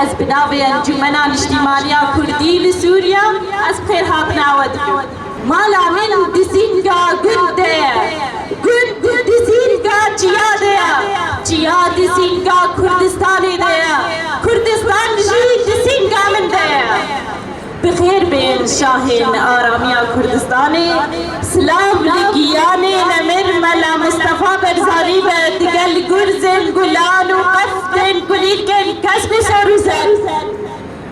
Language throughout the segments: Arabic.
از بناوی انجمن اجتماعی کردی لسوریا از بخیر هاتنا ودکم مالا من دسینگا گنده گند دسینگا چیا دسینگا کردستانی دیا کردستان جی دسینگا من دیا بخیر بین شاهین آرامیا کردستانی سلام لگیانی نمر ملا مصطفى برزاری به دگل گرزن گلان و قفتن کلیکن کسب سروزن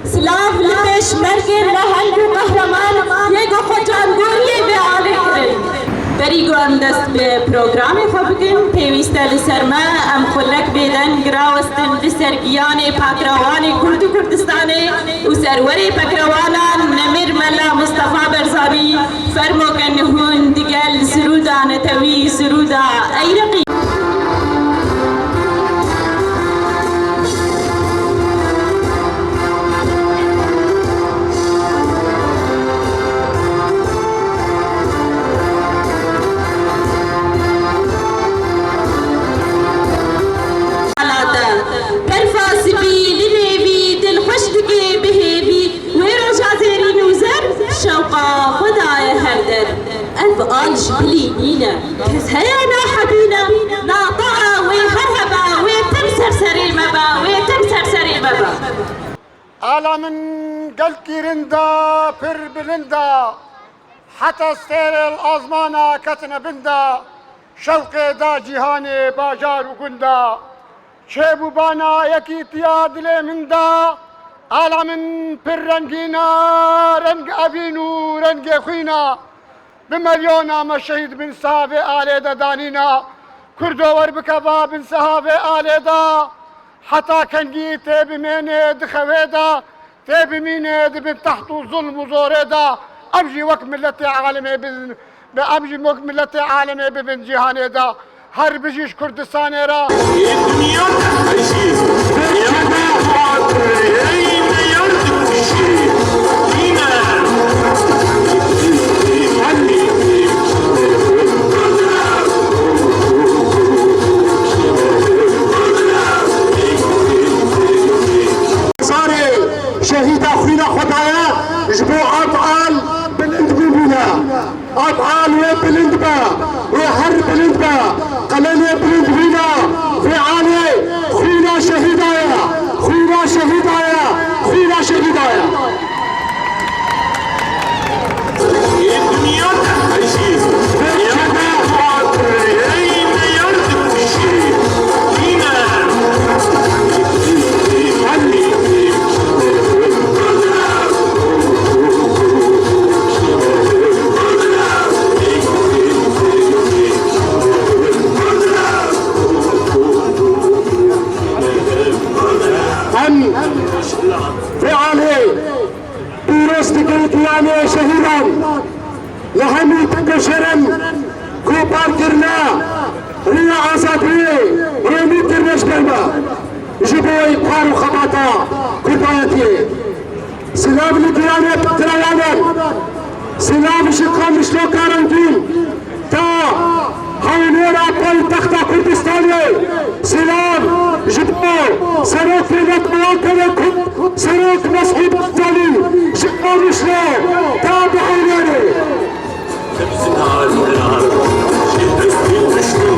سلام لبش مرگن لهنگ و قهرمان یکو خوچانگوری به آلی کرن بریگو ام دست به پروگرامی خوبکن پیوسته لسرما ام خلک بیدن گراوستن لسرگیان پاکروانی کرد و کردستانی و سروری پاکروانان نمیر ملا مصطفى برزاری فرمو کنهون دیگل سرودا نتوی سرودا ایرقی آلش بلينينا كسهينا حبينا ناطعة ويهرهبا ويتمسر سريمبا ويتمسر سريمبا ألا من قلكي رندا فر بلندا حتى ستير الأزمانة كتنا بندا شوقي دا جهاني باجار وقندا شيبو بانا يكي تياد لي من دا ألا من فر رنجينا رنج أبينو رنج خوينا بمليونا ما شهيد بن سافي آليدا دانينا كردو وربكبا بن سهافي آليدا حتى كان جيت بميني دخويدا تبي ميني بن تحت ظلم وزوريدا أمجي وك ملتي عالمي أمجي وك ملتي عالمي ببن جهانيدا هر بجيش كردستاني را الدنيا تحشيز شهيد أخونا خدايا جبو أطعال بالإندبا أطعال وبالإندبا وحر بالإندبا قلالي بالإندبا في عالي خونا شهيدايا خونا شهيدايا خونا شهيدايا الدنيا تحشيز يعني شهيدا لهمي تكشرم كوبار كرنا ريا عصابي ريمي كرنش كلمة جبوي بارو خباطا كوبايتي سلام لديانة بطريانا سلام شقا مشلو كارنتين تا هاونيرا بول تختا كردستاني سلام جبو سروك لنك مواكلة سروك مسحيب التالي شقا مشلو تا بحينيري تبزنها النار شدستي مشلو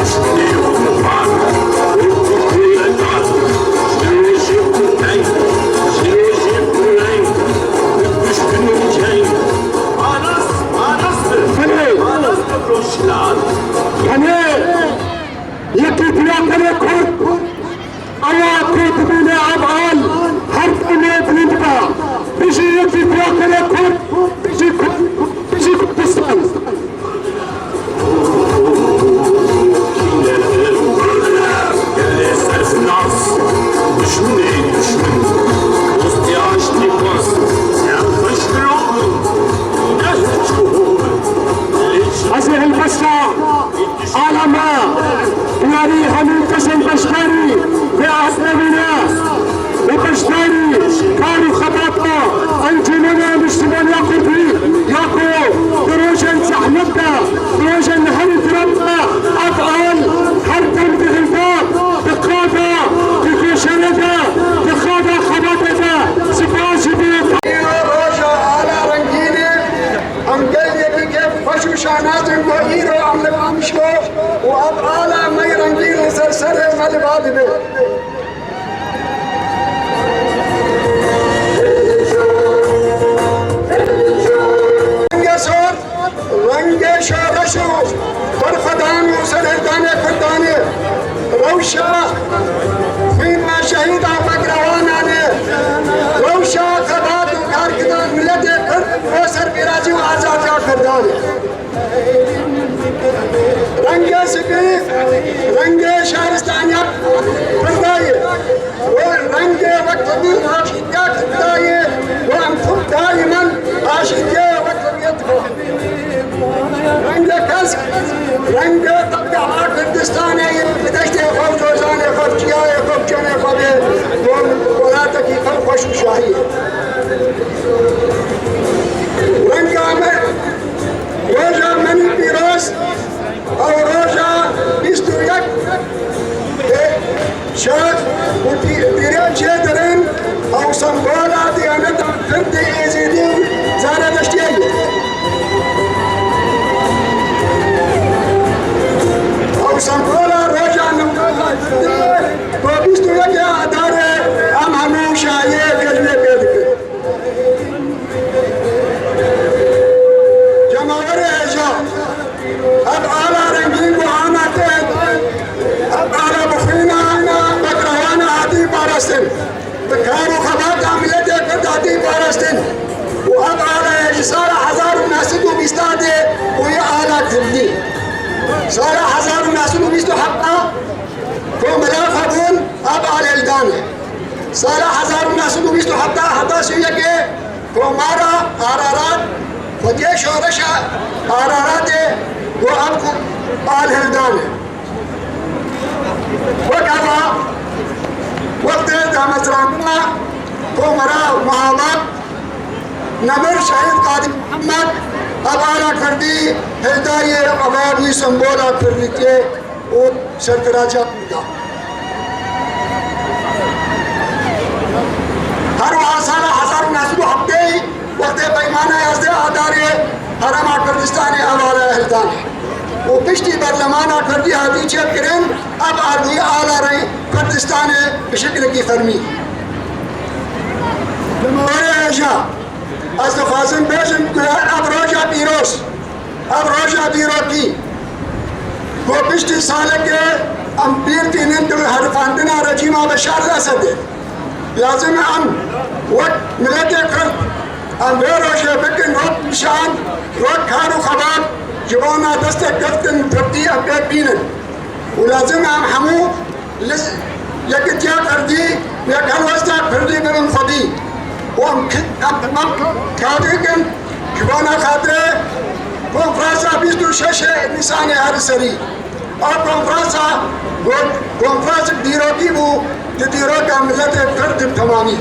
مشلي ومفعل وكتي لدعم شلي جيب كنين شلي جيب كنين مش كنين جاي أنس بروشلان يعني يكي تلاقني كرد أنا كنت من أبعال حرف أمي بلندبا بيجي يكي تلاقني كرد وهذه عاشقات الداية وأنتم دائما عاشقية وطنيتكم رنگ كسك رنگ تبقى كردستان بدشت خوف روزان خوف جياء خوف جنة خوف ولاتك خوف خوش شاهي رنگ عمر روزا من پیروز او روزا 21 شاك وبيران شادرين او سنبولا ديانة فرد ازيدين زارة دشتين او سنبولا روزا نمولا وبيستو يجي ادارة ام همو شاية كجمة بيدك جماعر اجا اب آلا رنگين وعانا تهد اب آلا بخينا بارستن بكارو خبات عملت قد عدي بارستن واب على صار 1000 ناس بيستاده ويا آلات تبدي صار 1000 ناس بيستو حقا كوملا خبون اب على الدانه صار 1000 ناس بيستو حتى سيجي كومارا آرارات فجيش ورشا آرارات واب على الدانه وكذا وقت دامت رامنا كومرا محمد نمر شهيد قادم محمد ابارا کردی هدای عوابی سنبولا کردی که او سرکراجا پیدا هر واسانا 1000 نسل هفته وقت پیمانه یازده آداره حرم کردستان اوالا هلدان و پشتی برلمان کردی هدی چپ کرن اب آردی آلا رہی کردستان بشکل کی فرمی جمهور ایجا از دفازن بیشن اب روژا پیروز اب روژا پیروکی کو پشتی سالے کے امپیر تینن در حرفاندنا رجیمہ بشار الاسد لازم ام وقت ملتے کرد ام بے روژا بکن روک نشان روک کھانو خباب جوانا دست گفتن تردی ابیت بینن ولازم ام حمو يكتيا كردي يكال وستا كردي من خدي وام كادركن كبانا خاطره كونفرانسا 26 نيسان هر سري اور كونفرانسا ديروكي بو ديروكا ملت كرد تمامي